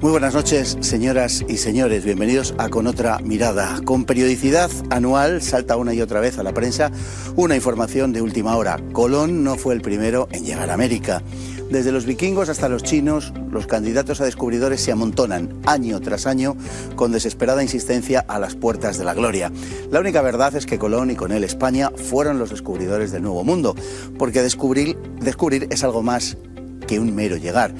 Muy buenas noches, señoras y señores. Bienvenidos a Con Otra Mirada. Con periodicidad anual salta una y otra vez a la prensa una información de última hora. Colón no fue el primero en llegar a América. Desde los vikingos hasta los chinos, los candidatos a descubridores se amontonan año tras año con desesperada insistencia a las puertas de la gloria. La única verdad es que Colón y con él España fueron los descubridores del Nuevo Mundo, porque descubrir es algo más que un mero llegar.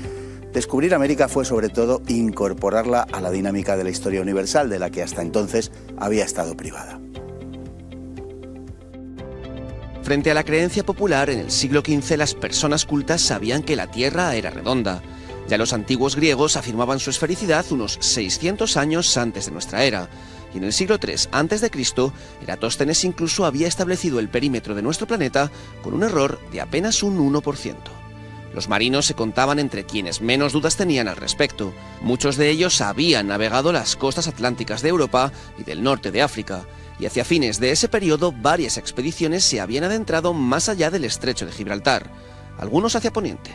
Descubrir América fue sobre todo incorporarla a la dinámica de la historia universal, de la que hasta entonces había estado privada. Frente a la creencia popular, en el siglo XV las personas cultas sabían que la Tierra era redonda. Ya los antiguos griegos afirmaban su esfericidad unos 600 años antes de nuestra era. Y en el siglo III a.C., Eratóstenes incluso había establecido el perímetro de nuestro planeta con un error de apenas un 1%. Los marinos se contaban entre quienes menos dudas tenían al respecto. Muchos de ellos habían navegado las costas atlánticas de Europa y del norte de África, y hacia fines de ese periodo varias expediciones se habían adentrado más allá del estrecho de Gibraltar, algunos hacia poniente.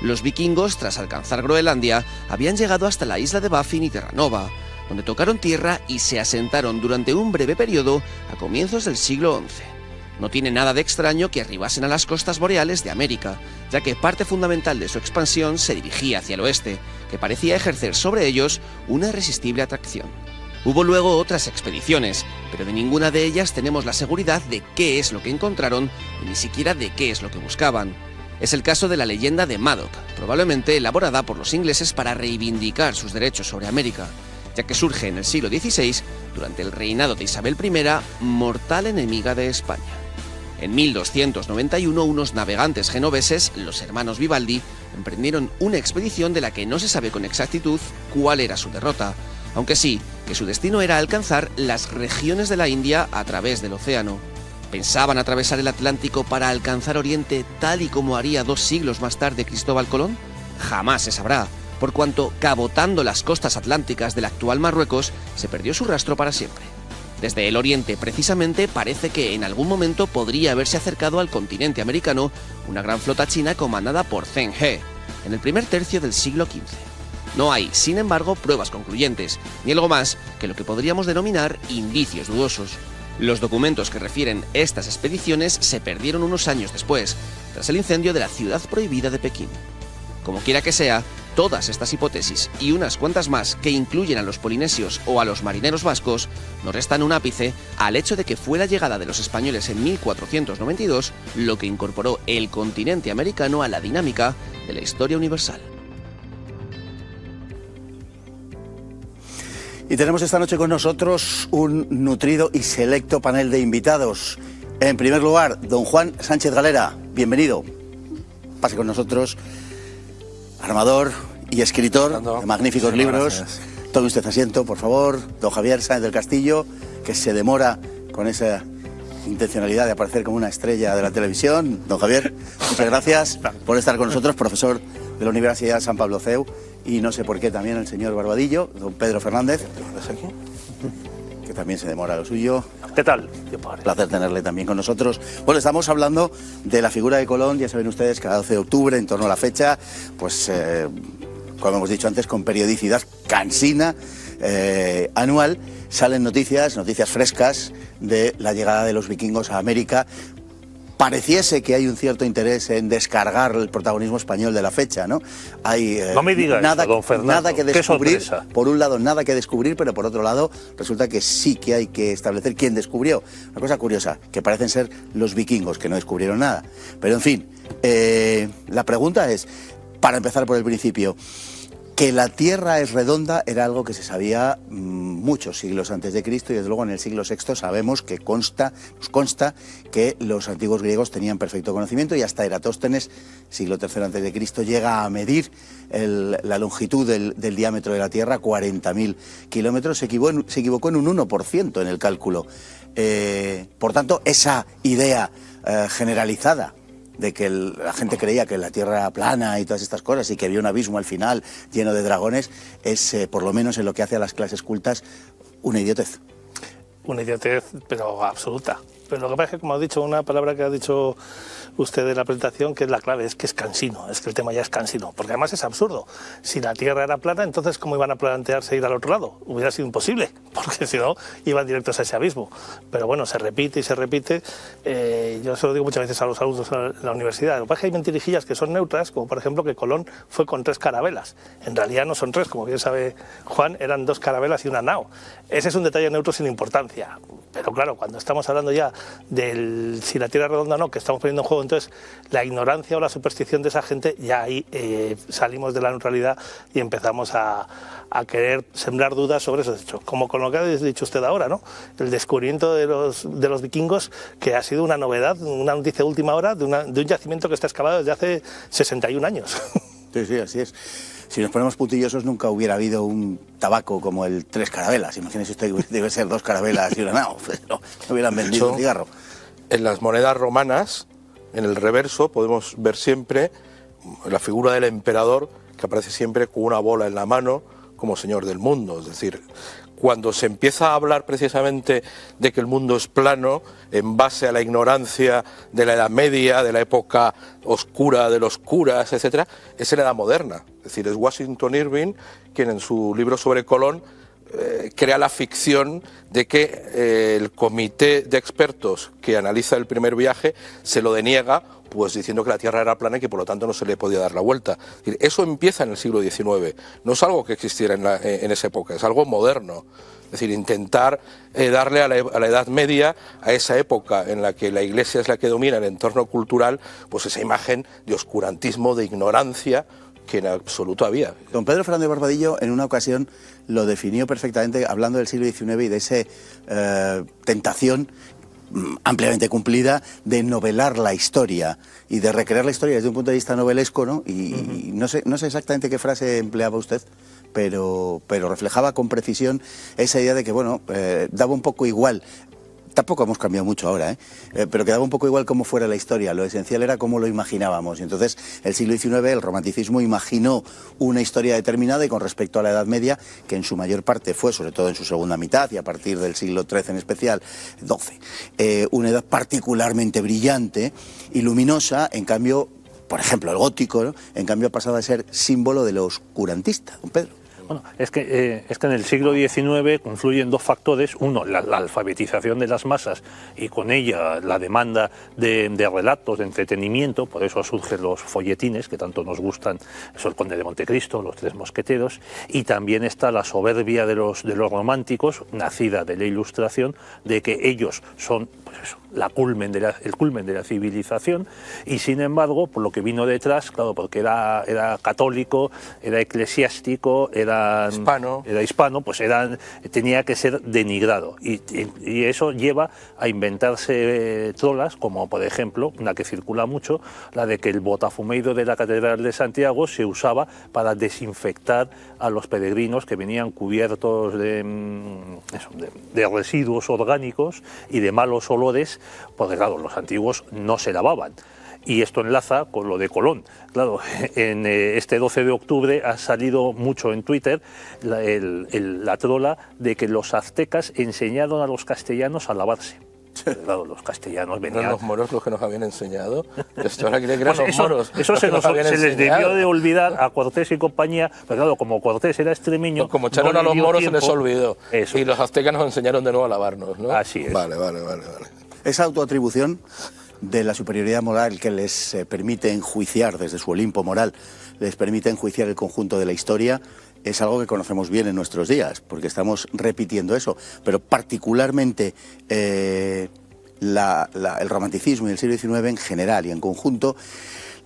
Los vikingos, tras alcanzar Groenlandia, habían llegado hasta la isla de Baffin y Terranova, donde tocaron tierra y se asentaron durante un breve periodo a comienzos del siglo XI. No tiene nada de extraño que arribasen a las costas boreales de América, ya que parte fundamental de su expansión se dirigía hacia el oeste, que parecía ejercer sobre ellos una irresistible atracción. Hubo luego otras expediciones, pero de ninguna de ellas tenemos la seguridad de qué es lo que encontraron y ni siquiera de qué es lo que buscaban. Es el caso de la leyenda de Madoc, probablemente elaborada por los ingleses para reivindicar sus derechos sobre América, ya que surge en el siglo XVI, durante el reinado de Isabel I, mortal enemiga de España. En 1291, unos navegantes genoveses, los hermanos Vivaldi, emprendieron una expedición de la que no se sabe con exactitud cuál era su derrota, aunque sí que su destino era alcanzar las regiones de la India a través del océano. ¿Pensaban atravesar el Atlántico para alcanzar Oriente tal y como haría 2 siglos más tarde Cristóbal Colón? Jamás se sabrá, por cuanto, cabotando las costas atlánticas del actual Marruecos, se perdió su rastro para siempre. Desde el oriente, precisamente, parece que en algún momento podría haberse acercado al continente americano una gran flota china comandada por Zheng He, en el primer tercio del siglo XV. No hay, sin embargo, pruebas concluyentes, ni algo más que lo que podríamos denominar indicios dudosos. Los documentos que refieren estas expediciones se perdieron unos años después, tras el incendio de la ciudad prohibida de Pekín. Como quiera que sea, todas estas hipótesis y unas cuantas más que incluyen a los polinesios o a los marineros vascos no restan un ápice al hecho de que fue la llegada de los españoles en 1492 lo que incorporó el continente americano a la dinámica de la historia universal. Y tenemos esta noche con nosotros un nutrido y selecto panel de invitados. En primer lugar, don Juan Sánchez Galera, bienvenido. Pase con nosotros. Armador y escritor de magníficos libros. Gracias. Tome usted asiento, por favor. Don Javier Sáenz del Castillo, que se demora con esa intencionalidad de aparecer como una estrella de la televisión. Don Javier, muchas gracias por estar con nosotros, profesor de la Universidad San Pablo CEU. Y no sé por qué también el señor Barbadillo, don Pedro Fernández, que también se demora lo suyo. ¿Qué tal? Placer tenerle también con nosotros. Bueno, estamos hablando de la figura de Colón, ya saben ustedes, cada 12 de octubre, en torno a la fecha, pues, como hemos dicho antes, con periodicidad cansina, anual, salen noticias frescas de la llegada de los vikingos a América. Pareciese que hay un cierto interés en descargar el protagonismo español de la fecha, ¿no? Hay no me diga nada, eso, don Fernando. Nada que descubrir. Qué por un lado, nada que descubrir, pero por otro lado, resulta que sí que hay que establecer quién descubrió. Una cosa curiosa, que parecen ser los vikingos, que no descubrieron nada. Pero en fin, la pregunta es, para empezar por el principio, que la Tierra es redonda era algo que se sabía muchos siglos antes de Cristo, y desde luego en el siglo VI sabemos que nos consta que los antiguos griegos tenían perfecto conocimiento, y hasta Eratóstenes, siglo III antes de Cristo, llega a medir la longitud del diámetro de la Tierra, 40.000 kilómetros. Se equivocó en un 1% en el cálculo. Por tanto, esa idea generalizada de que la gente creía que la Tierra era plana y todas estas cosas, y que había un abismo al final lleno de dragones, es, por lo menos en lo que hace a las clases cultas, una idiotez. Una idiotez, pero absoluta. Pero lo que pasa es que, como has dicho, una palabra que ha dicho usted en la presentación, que es la clave, es que es cansino, es que el tema ya es cansino, porque además es absurdo. Si la Tierra era plana, entonces ¿cómo iban a plantearse ir al otro lado? Hubiera sido imposible, porque si no, iban directos a ese abismo. Pero bueno, se repite y se repite. Yo se lo digo muchas veces a los alumnos en la universidad. Lo que pasa es que hay mentirijillas que son neutras, como por ejemplo que Colón fue con 3 carabelas. En realidad no son 3, como bien sabe Juan, eran 2 carabelas y una nao. Ese es un detalle neutro sin importancia. Pero claro, cuando estamos hablando ya de si la Tierra es redonda o no, que estamos poniendo en juego entonces la ignorancia o la superstición de esa gente, ya ahí salimos de la neutralidad y empezamos a querer sembrar dudas sobre esos hechos. Como con lo que ha dicho usted ahora, ¿no? El descubrimiento de los vikingos, que ha sido una novedad, una noticia de última hora de un yacimiento que está excavado desde hace 61 años. Sí, sí, así es. Si nos ponemos putillosos, nunca hubiera habido un tabaco como el 3 carabelas. Imagínese usted que debe ser 2 carabelas y una nao. No hubieran vendido un cigarro. En las monedas romanas, en el reverso, podemos ver siempre la figura del emperador, que aparece siempre con una bola en la mano como señor del mundo. Es decir, cuando se empieza a hablar precisamente de que el mundo es plano, en base a la ignorancia de la Edad Media, de la época oscura de los curas, etcétera, es en la Edad Moderna. Es decir, es Washington Irving quien en su libro sobre Colón crea la ficción de que el comité de expertos que analiza el primer viaje se lo deniega, pues diciendo que la Tierra era plana y que por lo tanto no se le podía dar la vuelta. Es decir, eso empieza en el siglo XIX, no es algo que existiera en esa época, es algo moderno. Es decir, intentar darle a la Edad Media, a esa época en la que la Iglesia es la que domina el entorno cultural, pues esa imagen de oscurantismo, de ignorancia, que en absoluto había. Don Pedro Fernández Barbadillo en una ocasión lo definió perfectamente hablando del siglo XIX y de esa tentación ampliamente cumplida de novelar la historia y de recrear la historia desde un punto de vista novelesco, ¿no? Y no sé exactamente qué frase empleaba usted, pero reflejaba con precisión esa idea de que, bueno, daba un poco igual. Tampoco hemos cambiado mucho ahora, pero quedaba un poco igual cómo fuera la historia. Lo esencial era cómo lo imaginábamos. Y entonces el siglo XIX, el romanticismo, imaginó una historia determinada y con respecto a la Edad Media, que en su mayor parte fue, sobre todo en su segunda mitad y a partir del siglo XIII en especial, XII, una edad particularmente brillante y luminosa. En cambio, por ejemplo, el gótico, ¿no? En cambio ha pasado a ser símbolo de lo oscurantista, don Pedro. Bueno, es que en el siglo XIX confluyen 2 factores. Uno, la alfabetización de las masas y con ella la demanda de relatos, de entretenimiento. Por eso surgen los folletines que tanto nos gustan, eso, el Conde de Montecristo, los 3 mosqueteros. Y también está la soberbia de los románticos, nacida de la Ilustración, de que ellos son, pues eso, el culmen de la civilización, y sin embargo, por lo que vino detrás, claro, porque era católico, era eclesiástico, era hispano, pues tenía que ser denigrado, y eso lleva a inventarse trolas, como por ejemplo, una que circula mucho, la de que el botafumeiro de la Catedral de Santiago se usaba para desinfectar a los peregrinos que venían cubiertos de residuos orgánicos y de malos olores, porque claro, los antiguos no se lavaban. Y esto enlaza con lo de Colón. Claro, en este 12 de octubre ha salido mucho en Twitter la trola de que los aztecas enseñaron a los castellanos a lavarse. Claro, los castellanos venían... ¿Eran los moros los que nos habían enseñado? Esto ahora cree que eran pues los moros. Eso se les debió de olvidar a Cortés y compañía, pero claro, como Cortés era extremeño... Pues como echaron a los moros tiempo, se les olvidó. Eso. Y los aztecas nos enseñaron de nuevo a lavarnos, ¿no? Así es. Vale. Esa autoatribución de la superioridad moral que les permite enjuiciar desde su Olimpo moral, les permite enjuiciar el conjunto de la historia, es algo que conocemos bien en nuestros días, porque estamos repitiendo eso, pero particularmente el romanticismo y el siglo XIX en general y en conjunto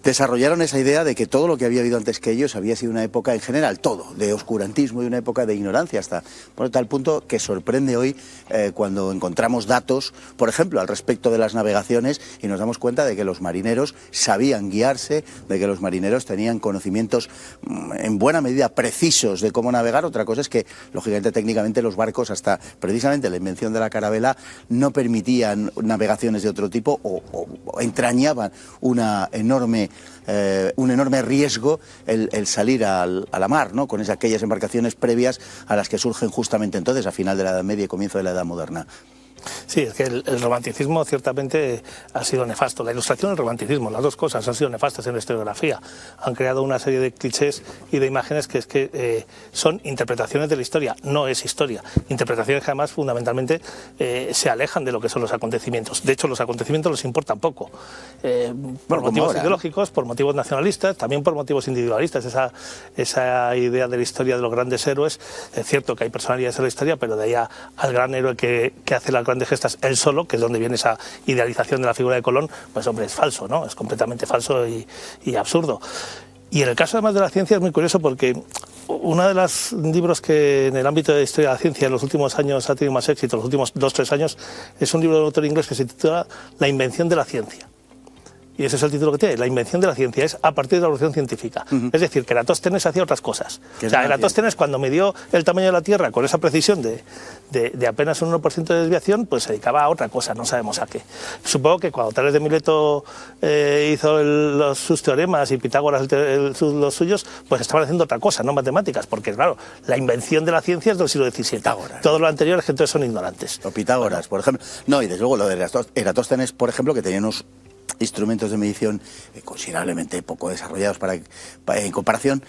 desarrollaron esa idea de que todo lo que había habido antes que ellos había sido una época en general, todo, de oscurantismo y una época de ignorancia, hasta por tal punto que sorprende hoy cuando encontramos datos, por ejemplo, al respecto de las navegaciones, y nos damos cuenta de que los marineros sabían guiarse, de que los marineros tenían conocimientos en buena medida precisos de cómo navegar. Otra cosa es que, lógicamente, técnicamente los barcos, hasta precisamente la invención de la carabela, no permitían navegaciones de otro tipo o entrañaban un enorme riesgo el salir a la mar, ¿no? Con aquellas embarcaciones previas a las que surgen justamente entonces, a final de la Edad Media y comienzo de la Edad Moderna. Sí, es que el romanticismo ciertamente ha sido nefasto. La ilustración y el romanticismo, las dos cosas, han sido nefastas en la historiografía. Han creado una serie de clichés y de imágenes que son interpretaciones de la historia, no es historia. Interpretaciones que además fundamentalmente se alejan de lo que son los acontecimientos. De hecho, los acontecimientos les importan poco. Por motivos ahora, ideológicos, por motivos nacionalistas, también por motivos individualistas. Esa idea de la historia de los grandes héroes, es cierto que hay personalidades en la historia, pero de ahí al gran héroe que hace las grandes gestas él solo, que es donde viene esa idealización de la figura de Colón, pues hombre, es falso, ¿no? Es completamente falso y absurdo. Y en el caso además de la ciencia es muy curioso porque uno de los libros que en el ámbito de la historia de la ciencia en los últimos años ha tenido más éxito, los últimos 2-3 años, es un libro de un autor inglés que se titula La invención de la ciencia. Y ese es el título que tiene, la invención de la ciencia, es a partir de la evolución científica. Es decir, que Eratóstenes hacía otras cosas. O sea, Eratóstenes cuando midió el tamaño de la Tierra con esa precisión de apenas un 1% de desviación, pues se dedicaba a otra cosa, no sabemos a qué. Supongo que cuando Tales de Mileto hizo sus teoremas y Pitágoras los suyos, pues estaban haciendo otra cosa, no matemáticas, porque claro, la invención de la ciencia es del siglo XVII. Pitágoras. Todo lo anterior es que entonces son ignorantes. O Pitágoras, por ejemplo. No, y desde luego lo de Eratóstenes, por ejemplo, que tenía unos instrumentos de medición considerablemente poco desarrollados en comparación.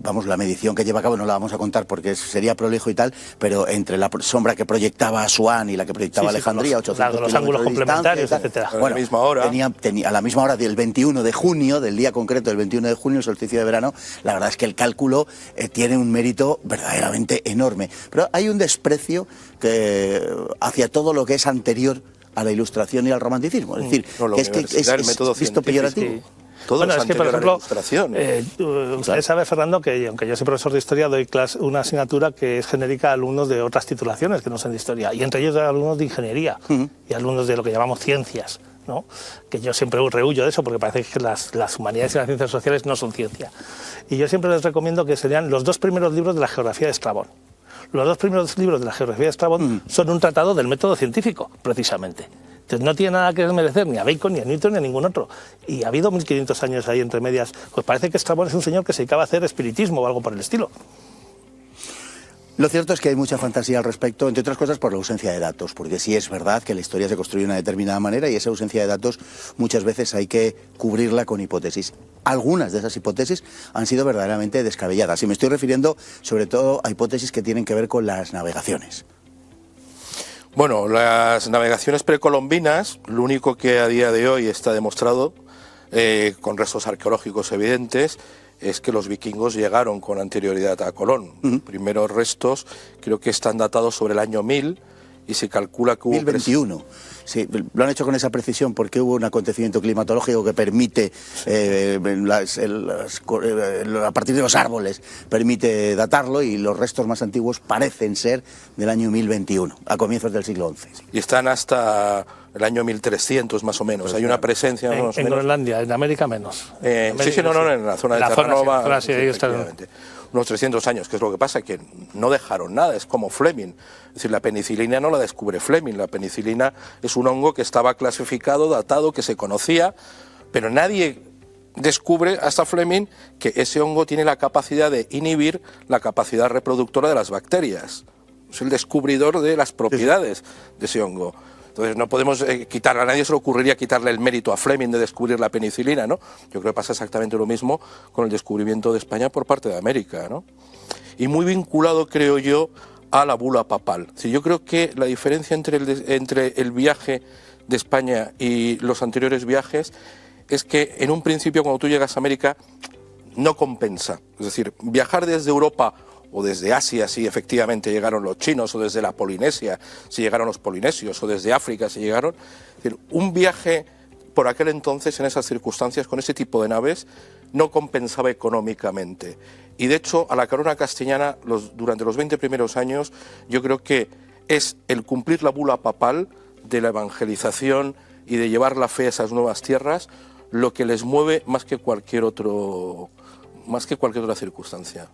Vamos, la medición que lleva a cabo no la vamos a contar porque sería prolijo y tal, pero entre la sombra que proyectaba Asuán y la que proyectaba Alejandría, 800 los ángulos complementarios, etcétera. Bueno, a la misma hora. A la misma hora del 21 de junio, del día concreto del 21 de junio, el solsticio de verano, la verdad es que el cálculo tiene un mérito verdaderamente enorme. Pero hay un desprecio hacia todo lo que es anterior a la ilustración y al romanticismo, es decir, que es visto peyorativo. Sí. Todo bueno, es que, por ejemplo, Usted sabe, Fernando, que aunque yo soy profesor de historia, doy una asignatura que es genérica a alumnos de otras titulaciones que no son de historia, y entre ellos a alumnos de ingeniería y alumnos de lo que llamamos ciencias, ¿no? Que yo siempre rehuyo de eso porque parece que las humanidades y las ciencias sociales no son ciencia. Y yo siempre les recomiendo que serían los 2 primeros libros de la geografía de Estrabón. Los 2 primeros libros de la geografía de Estrabón son un tratado del método científico, precisamente. Entonces no tiene nada que desmerecer ni a Bacon, ni a Newton, ni a ningún otro. Y ha habido 1500 años ahí entre medias. Pues parece que Estrabón es un señor que se dedicaba a hacer espiritismo o algo por el estilo. Lo cierto es que hay mucha fantasía al respecto, entre otras cosas por la ausencia de datos, porque sí es verdad que la historia se construye de una determinada manera y esa ausencia de datos muchas veces hay que cubrirla con hipótesis. Algunas de esas hipótesis han sido verdaderamente descabelladas y me estoy refiriendo sobre todo a hipótesis que tienen que ver con las navegaciones. Bueno, las navegaciones precolombinas, lo único que a día de hoy está demostrado, con restos arqueológicos evidentes, es que los vikingos llegaron con anterioridad a Colón. Los primeros restos creo que están datados sobre el año 1000 y se calcula que hubo... 1021. Sí, lo han hecho con esa precisión porque hubo un acontecimiento climatológico que permite, a partir de los árboles, permite datarlo y los restos más antiguos parecen ser del año 1021, a comienzos del siglo XI. Y están hasta el año 1300 más o menos. Pues hay una presencia... En Groenlandia, en América menos. En la zona de Terranova. Sí, unos 300 años, que es lo que pasa, que no dejaron nada, es como Fleming. Es decir, la penicilina no la descubre Fleming, la penicilina es un hongo que estaba clasificado, datado, que se conocía, pero nadie descubre hasta Fleming que ese hongo tiene la capacidad de inhibir la capacidad reproductora de las bacterias. Es el descubridor de las propiedades de ese hongo. Entonces no podemos quitarle, a nadie se le ocurriría quitarle el mérito a Fleming de descubrir la penicilina, ¿no? Yo creo que pasa exactamente lo mismo con el descubrimiento de España por parte de América, ¿no? Y muy vinculado, creo yo, a la bula papal. Sí, yo creo que la diferencia entre el viaje de España y los anteriores viajes es que en un principio cuando tú llegas a América no compensa. Es decir, viajar desde Europa o desde Asia, si efectivamente llegaron los chinos, o desde la Polinesia, si llegaron los polinesios, o desde África, si llegaron. Es decir, un viaje por aquel entonces, en esas circunstancias, con ese tipo de naves, no compensaba económicamente. Y de hecho, a la corona castellana, durante los 20 primeros años, yo creo que es el cumplir la bula papal de la evangelización y de llevar la fe a esas nuevas tierras, lo que les mueve más que cualquier otra circunstancia.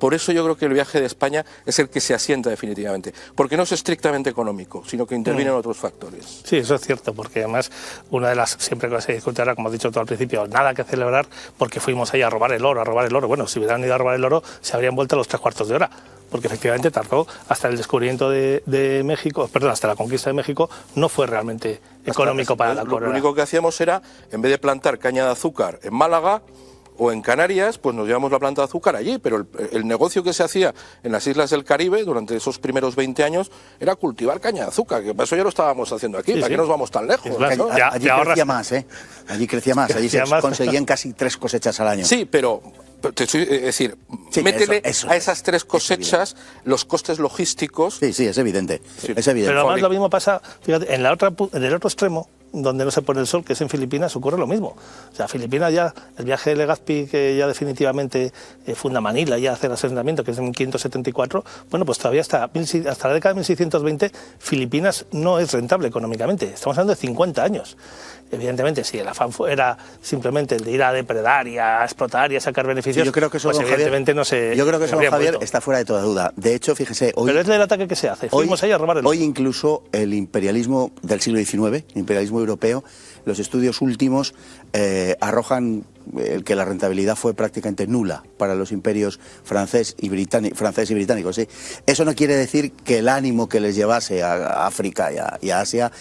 Por eso yo creo que el viaje de España es el que se asienta definitivamente, porque no es estrictamente económico, sino que intervienen otros factores. Sí, eso es cierto, porque además una de las, siempre que se discute ahora, como has dicho tú al principio, nada que celebrar porque fuimos ahí a robar el oro, Bueno, si hubieran ido a robar el oro, se habrían vuelto a los 3/4 de hora, porque efectivamente tardó hasta el descubrimiento de México, perdón, hasta la conquista de México, no fue realmente económico para la corona. Lo único que hacíamos era, en vez de plantar caña de azúcar en Málaga o en Canarias, pues nos llevamos la planta de azúcar allí, pero el negocio que se hacía en las islas del Caribe durante esos primeros 20 años era cultivar caña de azúcar, que para eso ya lo estábamos haciendo aquí, ¿para qué nos vamos tan lejos? Claro, ¿no? allí crecía más, ¿eh? Allí crecía más, allí se conseguían casi 3 cosechas al año. Sí, pero es decir, sí, métele eso, a esas 3 cosechas los costes logísticos. Sí, es evidente. Sí. Es evidente. Pero además lo mismo pasa, fíjate, en el otro extremo, donde no se pone el sol, que es en Filipinas, ocurre lo mismo. O sea, Filipinas ya, el viaje de Legazpi, que ya definitivamente funda Manila, ya hace el asentamiento, que es en 1574, bueno, pues todavía hasta la década de 1620, Filipinas no es rentable económicamente. Estamos hablando de 50 años. Evidentemente, si el afán era simplemente el de ir a depredar y a explotar y a sacar beneficios, yo creo que eso, pues evidentemente no se... Yo creo que eso, don Javier, vuelto. está fuera de toda duda. De hecho, fíjese, hoy... Pero es el ataque que se hace. Fuimos ahí a robar el oro. Hoy incluso el imperialismo del siglo XIX, el imperialismo europeo, los estudios últimos arrojan que la rentabilidad fue prácticamente nula para los imperios francés y británicos. ¿Sí? Eso no quiere decir que el ánimo que les llevase a África y a Asia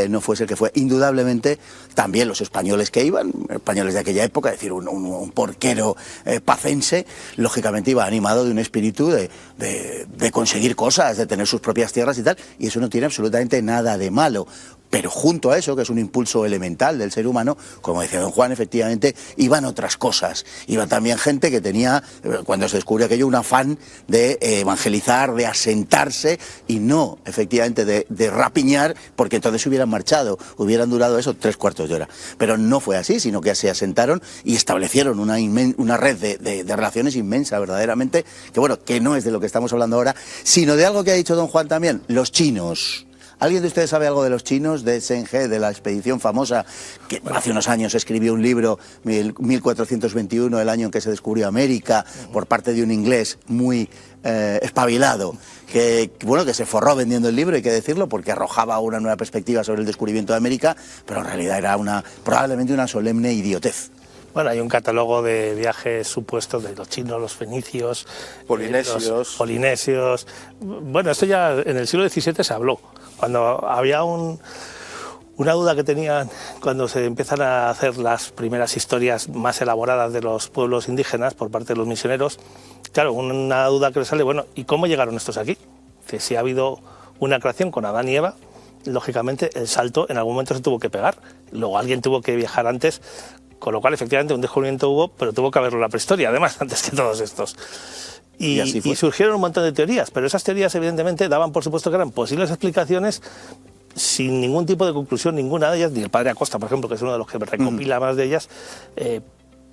no fuese el que fue. Indudablemente, también los españoles que iban, españoles de aquella época, es decir, un porquero pacense, lógicamente iba animado de un espíritu de conseguir cosas, de tener sus propias tierras y tal, y eso no tiene absolutamente nada de malo. Pero junto a eso, que es un impulso elemental del ser humano, como decía don Juan, efectivamente, iban otras cosas. Iba también gente que tenía, cuando se descubrió aquello, un afán de evangelizar, de asentarse y no, efectivamente, de rapiñar, porque entonces hubieran marchado, hubieran durado eso 3/4 de hora. Pero no fue así, sino que se asentaron y establecieron una red de relaciones inmensa, verdaderamente, que bueno, que no es de lo que estamos hablando ahora, sino de algo que ha dicho don Juan también, los chinos. ¿Alguien de ustedes sabe algo de los chinos, de Zheng He, de la expedición famosa, que hace unos años escribió un libro, 1421, el año en que se descubrió América, por parte de un inglés muy espabilado, que se forró vendiendo el libro, hay que decirlo, porque arrojaba una nueva perspectiva sobre el descubrimiento de América, pero en realidad era probablemente una solemne idiotez? Bueno, hay un catálogo de viajes supuestos de los chinos, los fenicios, polinesios. Los polinesios. Bueno, esto ya en el siglo XVII se habló. Cuando había una duda que tenían cuando se empiezan a hacer las primeras historias más elaboradas de los pueblos indígenas por parte de los misioneros, claro, una duda que les sale, bueno, ¿y cómo llegaron estos aquí? Que si ha habido una creación con Adán y Eva, lógicamente el salto en algún momento se tuvo que pegar. Luego alguien tuvo que viajar antes, con lo cual efectivamente un descubrimiento hubo, pero tuvo que haberlo la prehistoria, además, antes que todos estos. Y surgieron un montón de teorías, pero esas teorías evidentemente daban por supuesto que eran posibles explicaciones sin ningún tipo de conclusión, ninguna de ellas, ni el padre Acosta, por ejemplo, que es uno de los que recopila más de ellas.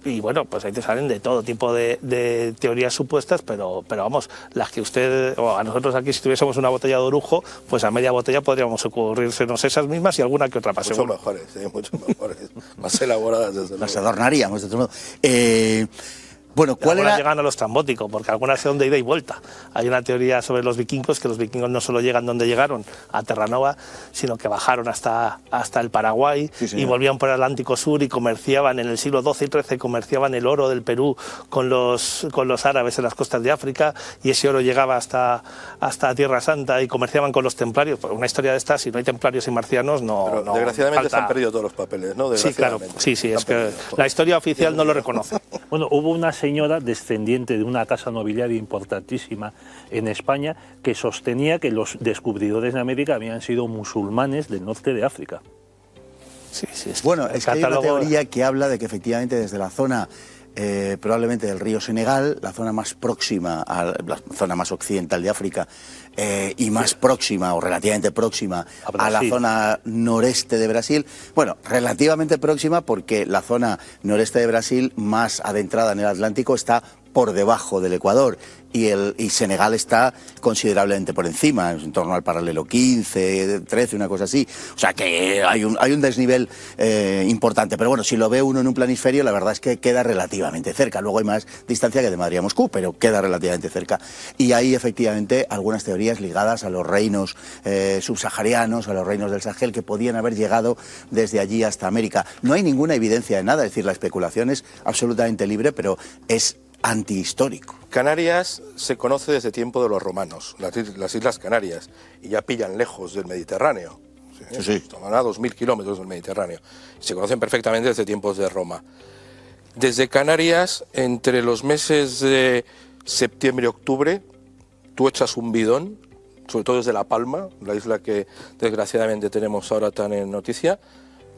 Y bueno, pues ahí te salen de todo tipo de teorías supuestas, pero vamos, las que usted, o a nosotros aquí, si tuviésemos una botella de orujo, pues a media botella podríamos ocurrírsenos esas mismas y alguna que otra más. Mucho mejores, mucho mejores, más elaboradas desde luego. Las adornaríamos, de otro modo. Bueno, ¿cuál era? Llegan a lo estrambótico, porque algunas son de ida y vuelta. Hay una teoría sobre los vikingos, que los vikingos no solo llegan donde llegaron, a Terranova, sino que bajaron hasta el Paraguay y volvían por el Atlántico Sur y comerciaban en el siglo XII y XIII, comerciaban el oro del Perú con los árabes en las costas de África, y ese oro llegaba hasta Tierra Santa y comerciaban con los templarios. Pues una historia de estas, si no hay templarios y marcianos, Pero desgraciadamente se han perdido todos los papeles, ¿no? Sí, claro, sí, es que la historia oficial no lo reconoce. Bueno, hubo una señora descendiente de una casa nobiliaria importantísima en España que sostenía que los descubridores de América habían sido musulmanes del norte de África. Sí, bueno, es que hay una teoría que habla de que efectivamente desde la zona probablemente del río Senegal, la zona más próxima, la zona más occidental de África, y más próxima o relativamente próxima a la zona noreste de Brasil. Bueno, relativamente próxima porque la zona noreste de Brasil, más adentrada en el Atlántico, está por debajo del Ecuador y Senegal está considerablemente por encima, en torno al paralelo 15, 13, una cosa así. O sea que hay un desnivel importante. Pero bueno, si lo ve uno en un planisferio, la verdad es que queda relativamente cerca. Luego hay más distancia que de Madrid a Moscú, pero queda relativamente cerca. Y hay efectivamente algunas teorías ligadas a los reinos subsaharianos, a los reinos del Sahel, que podían haber llegado desde allí hasta América. No hay ninguna evidencia de nada, es decir, la especulación es absolutamente libre, pero es antihistórico. Canarias se conoce desde tiempo de los romanos, las Islas Canarias, y ya pillan lejos del Mediterráneo. Sí. Estamos a 2.000 kilómetros del Mediterráneo. Se conocen perfectamente desde tiempos de Roma. Desde Canarias, entre los meses de septiembre y octubre, tú echas un bidón, sobre todo desde La Palma, la isla que desgraciadamente tenemos ahora tan en noticia,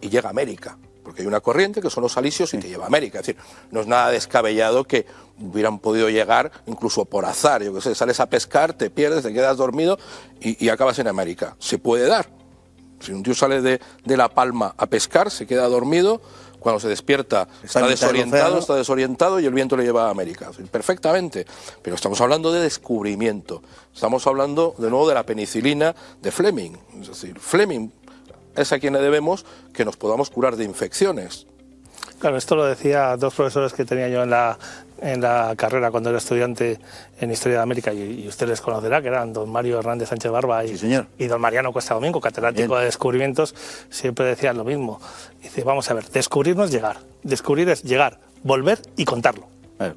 y llega a América. Porque hay una corriente que son los alisios y te lleva a América. Es decir, no es nada descabellado que hubieran podido llegar incluso por azar. Yo qué sé, sales a pescar, te pierdes, te quedas dormido y acabas en América. Se puede dar. Si un tío sale de La Palma a pescar, se queda dormido, cuando se despierta está desorientado y el viento le lleva a América. Perfectamente. Pero estamos hablando de descubrimiento. Estamos hablando de nuevo de la penicilina de Fleming. Es decir, Fleming es a quien le debemos que nos podamos curar de infecciones. Claro, esto lo decía dos profesores que tenía yo en la carrera cuando era estudiante en Historia de América, y usted les conocerá, que eran don Mario Hernández Sánchez Barba Sí, señor. y don Mariano Cuesta Domingo, catedrático de descubrimientos. Siempre decían lo mismo. Dice, vamos a ver, descubrir no es llegar, descubrir es llegar, volver y contarlo. Claro.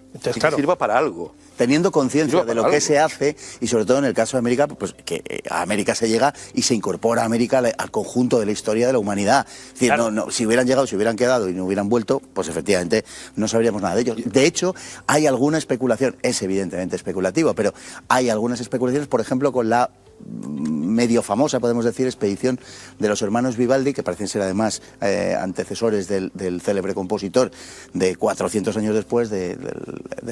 Entonces, Y claro, que sirva para algo. Teniendo conciencia de lo algo. que se hace, y sobre todo en el caso de América, pues que a América se llega y se incorpora a América al conjunto de la historia de la humanidad. Es decir, Claro. si hubieran llegado, si hubieran quedado y no hubieran vuelto, pues efectivamente no sabríamos nada de ellos. De hecho, hay alguna especulación, es evidentemente especulativo, pero hay algunas especulaciones, por ejemplo, con la medio famosa, podemos decir, expedición de los hermanos Vivaldi, que parecen ser además antecesores del célebre compositor de 400 años después del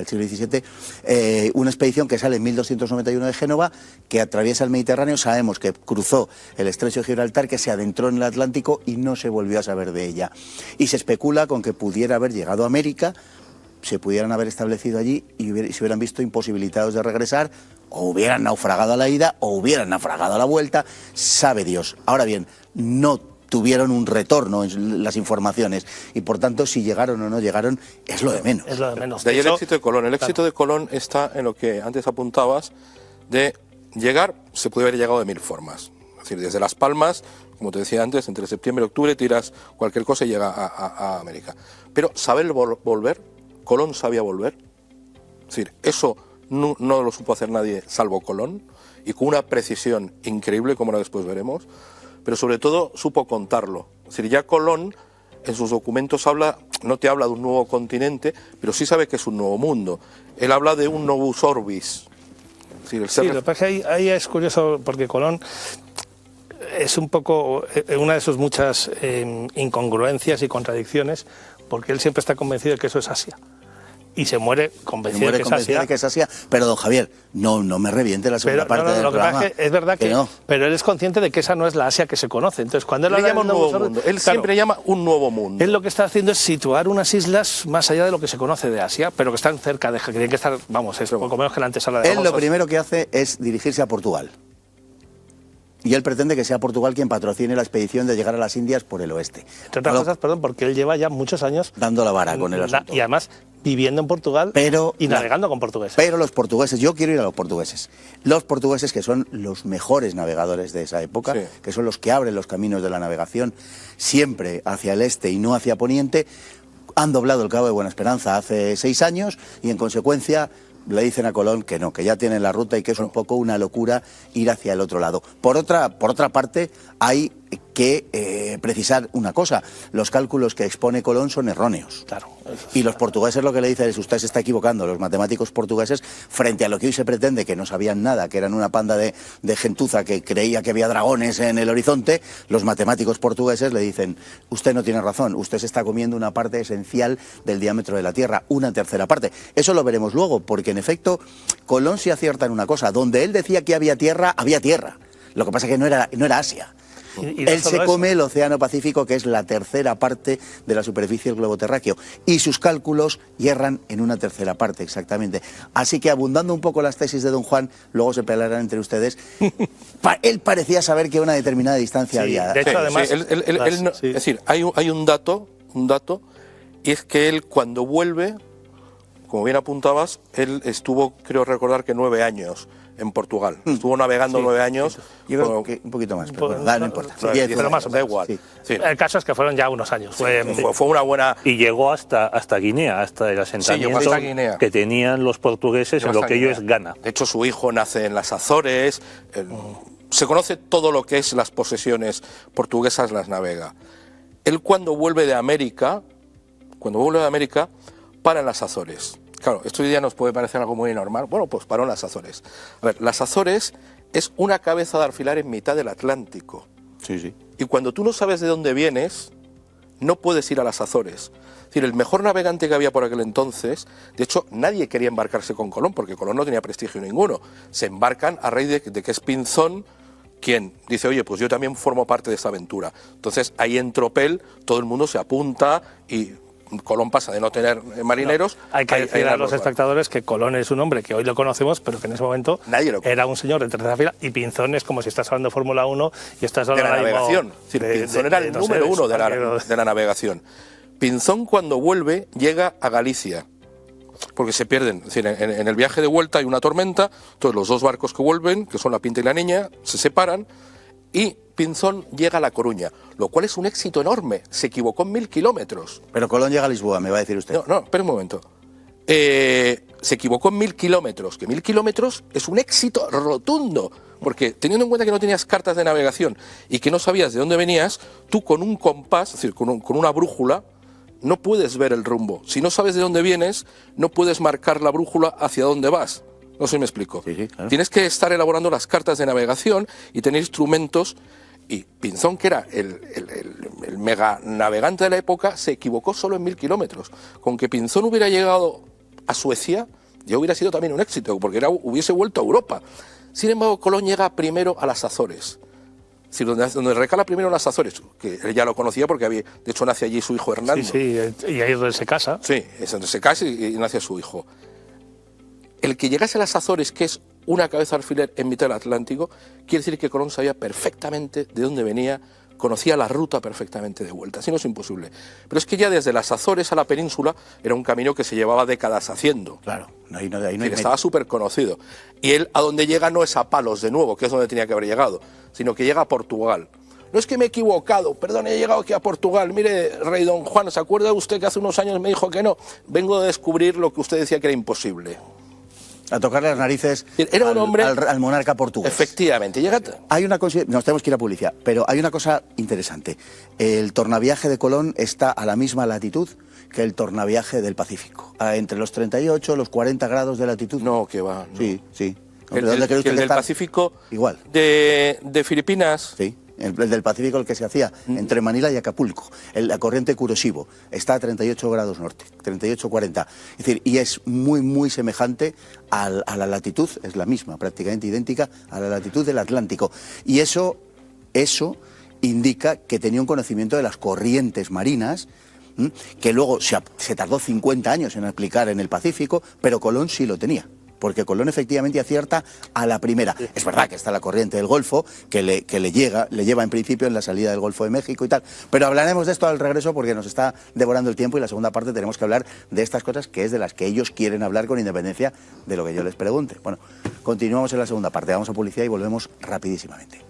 siglo XVII, una expedición que sale en 1291 de Génova, que atraviesa el Mediterráneo, sabemos que cruzó el estrecho de Gibraltar, que se adentró en el Atlántico y no se volvió a saber de ella. Y se especula con que pudiera haber llegado a América, se pudieran haber establecido allí y se hubieran visto imposibilitados de regresar, o hubieran naufragado a la ida, o hubieran naufragado a la vuelta, sabe Dios. Ahora bien, no tuvieron un retorno en las informaciones, y por tanto, si llegaron o no llegaron, es lo de menos. es lo de menos. De ahí el Eso, éxito de Colón. El éxito de Colón está en lo que antes apuntabas, de llegar, se puede haber llegado de 1000 formas. Es decir, desde Las Palmas, como te decía antes, entre septiembre y octubre tiras cualquier cosa y llega a América. Pero saber volver, Colón sabía volver. Es decir, eso no lo supo hacer nadie salvo Colón, y con una precisión increíble, como ahora después veremos, pero sobre todo supo contarlo. Es decir, ya Colón en sus documentos no te habla de un nuevo continente, pero sí sabe que es un nuevo mundo. Él habla de un novus orbis. Es decir, el ser sí, lo que pasa es que ahí es curioso, porque Colón es un poco una de sus muchas incongruencias y contradicciones, porque él siempre está convencido de que eso es Asia. Y se muere convencido de que es Asia. Pero, don Javier, no me reviente la segunda parte del lo que programa. pasa es que es verdad que no. pero él es consciente de que esa no es la Asia que se conoce. Entonces, cuando él le habla llama del un nuevo Novus mundo. Ordo, Él siempre llama un nuevo mundo. él lo que está haciendo es situar unas islas más allá de lo que se conoce de Asia, pero que están cerca de, que tienen que estar, vamos, es poco menos que la antesala de Él lo Formosa. primero que hace es dirigirse a Portugal. Y él pretende que sea Portugal quien patrocine la expedición de llegar a las Indias por el oeste. Entre otras cosas, perdón, porque él lleva ya muchos años dando la vara con el asunto. Y además viviendo en Portugal y navegando con portugueses. Pero los portugueses, yo quiero ir a los portugueses. Los portugueses, que son los mejores navegadores de esa época, sí, que son los que abren los caminos de la navegación siempre hacia el este y no hacia poniente, han doblado el Cabo de Buena Esperanza hace 6 años y en consecuencia le dicen a Colón que no, que ya tienen la ruta y que es un poco una locura ir hacia el otro lado. Por otra parte, hay que precisar una cosa: los cálculos que expone Colón son erróneos. Claro. Y los portugueses lo que le dicen es: usted se está equivocando. Los matemáticos portugueses, frente a lo que hoy se pretende, que no sabían nada, que eran una panda de gentuza que creía que había dragones en el horizonte, los matemáticos portugueses le dicen: usted no tiene razón, usted se está comiendo una parte esencial del diámetro de la Tierra, una tercera parte. Eso lo veremos luego, porque en efecto Colón sí acierta en una cosa: donde él decía que había tierra, había tierra. Lo que pasa es que no era Asia. Y no Él solo se eso. come el Océano Pacífico, que es la tercera parte de la superficie del globo terráqueo, y sus cálculos hierran en una tercera parte, exactamente. Así que, abundando un poco las tesis de don Juan, luego se pelearán entre ustedes, él parecía saber que a una determinada distancia Sí, había... de hecho, además, él no- sí. es decir, hay un dato, y es que él cuando vuelve, como bien apuntabas, él estuvo, creo recordar que 9 años en Portugal. Estuvo navegando 9 años. Yo creo bueno, que un poquito más, pero Pues, bueno, da, no importa. no, 10, pero más o da menos, igual. sí. Sí. El caso es que fueron ya unos años. Fue una buena... Y llegó hasta Guinea, hasta el asentamiento hasta Guinea. que tenían los portugueses en lo que ello es Ghana. De hecho, su hijo nace en las Azores. Se conoce todo lo que es las posesiones portuguesas, las navega. Él cuando vuelve de América, para en las Azores. Claro, esto hoy día nos puede parecer algo muy normal. Bueno, pues paró en las Azores. A ver, las Azores es una cabeza de alfilar en mitad del Atlántico. Sí, sí. Y cuando tú no sabes de dónde vienes, no puedes ir a las Azores. Es decir, el mejor navegante que había por aquel entonces, de hecho, nadie quería embarcarse con Colón, porque Colón no tenía prestigio ninguno. Se embarcan a raíz de que es Pinzón quien dice, oye, pues yo también formo parte de esta aventura. Entonces, ahí en tropel, todo el mundo se apunta y Colón pasa de no tener marineros. Hay que decir a los barcos. espectadores que Colón es un hombre que hoy lo conocemos, pero que en ese momento Nadie lo conoce. era un señor de tercera fila, y Pinzón es como si estás hablando de Fórmula 1 y estás De hablando la ahora mismo navegación. Es decir, de- Pinzón de- era de el no número sé, uno de barquero. la navegación. Pinzón cuando vuelve llega a Galicia, porque se pierden. Es decir, en el viaje de vuelta hay una tormenta, entonces los dos barcos que vuelven, que son la Pinta y la Niña, se separan y Pinzón llega a La Coruña, lo cual es un éxito enorme. Se equivocó en 1000 kilómetros. Pero Colón llega a Lisboa, me va a decir usted. No, espera un momento. Se equivocó en 1000 kilómetros, que 1000 kilómetros es un éxito rotundo, porque teniendo en cuenta que no tenías cartas de navegación y que no sabías de dónde venías, tú con un compás, es decir, con una brújula, no puedes ver el rumbo. Si no sabes de dónde vienes, no puedes marcar la brújula hacia dónde vas. No sé si me explico. Sí, sí, claro. Tienes que estar elaborando las cartas de navegación y tener instrumentos. Y Pinzón, que era el mega navegante de la época, se equivocó solo en 1000 kilómetros. Con que Pinzón hubiera llegado a Suecia, ya hubiera sido también un éxito, porque hubiese vuelto a Europa. Sin embargo, Colón llega primero a las Azores. Es decir, donde recala primero en las Azores, que él ya lo conocía porque de hecho nace allí su hijo Hernando. Sí, y ahí es donde se casa. Sí, es donde se casa y nace su hijo. El que llegase a las Azores, que es una cabeza de alfiler en mitad del Atlántico, quiere decir que Colón sabía perfectamente de dónde venía, conocía la ruta perfectamente de vuelta, si no es imposible. Pero es que ya desde las Azores a la península era un camino que se llevaba décadas haciendo. Claro, ahí no Es hay decir, estaba súper conocido. Y él a donde llega no es a Palos de nuevo, que es donde tenía que haber llegado, sino que llega a Portugal. No es que me he equivocado, perdón, he llegado aquí a Portugal. Mire, rey don Juan, ¿se acuerda usted que hace unos años me dijo que no? Vengo de descubrir lo que usted decía que era imposible. a tocarle las narices Era un hombre- al monarca portugués. Efectivamente, llega... Hay una cosa, nos tenemos que ir a publicidad, pero hay una cosa interesante. El tornaviaje de Colón está a la misma latitud que el tornaviaje del Pacífico, entre los 38 los 40 grados de latitud. No, que va. no. Sí, sí. El, ¿Dónde cree usted el que del está? Pacífico Igual. de Filipinas. Sí, el del Pacífico, el que se hacía entre Manila y Acapulco, la corriente Kuroshibo, está a 38 grados norte, 38-40. Es decir, y es muy, muy semejante a la latitud, es la misma, prácticamente idéntica a la latitud del Atlántico. Y eso indica que tenía un conocimiento de las corrientes marinas, que luego se tardó 50 años en aplicar en el Pacífico, pero Colón sí lo tenía. Porque Colón efectivamente acierta a la primera. Es verdad que está la corriente del Golfo, que le lleva en principio en la salida del Golfo de México y tal. Pero hablaremos de esto al regreso porque nos está devorando el tiempo y la segunda parte tenemos que hablar de estas cosas que es de las que ellos quieren hablar con independencia de lo que yo les pregunte. Bueno, continuamos en la segunda parte. Vamos a publicidad y volvemos rapidísimamente.